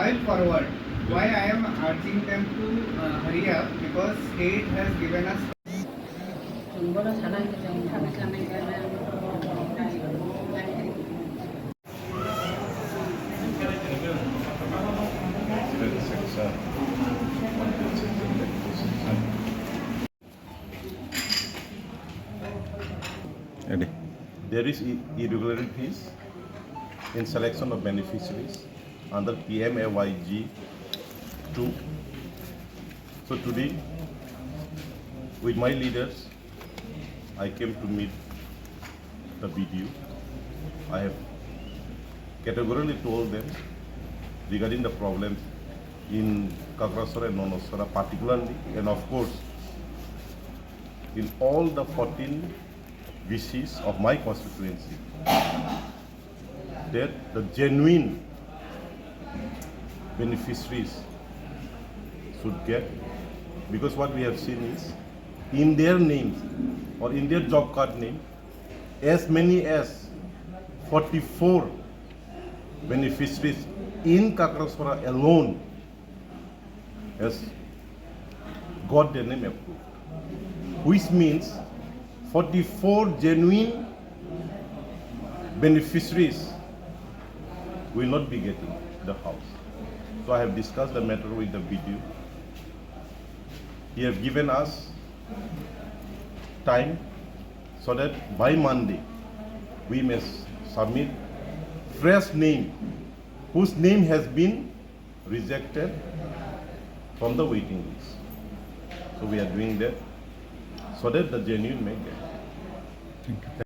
I will forward. Why I am urging them to hurry up, because state has given us. There is irregularities in selection of beneficiaries under PMAYG 2. So today, with my leaders, I came to meet the BDO. I have categorically told them regarding the problems in Kakrasara and Nonosara particularly, and of course, in all the 14 VCs of my constituency, that the genuine beneficiaries should get, because what we have seen is in their names or in their job card name, as many as 44 beneficiaries in Kakrasara alone has got their name approved, which means 44 genuine beneficiaries will not be getting the house. So I have discussed the matter with the BDO. He have given us time so that by Monday we may submit fresh name whose name has been rejected from the waiting list. So we are doing that so that the genuine may get. Thank you.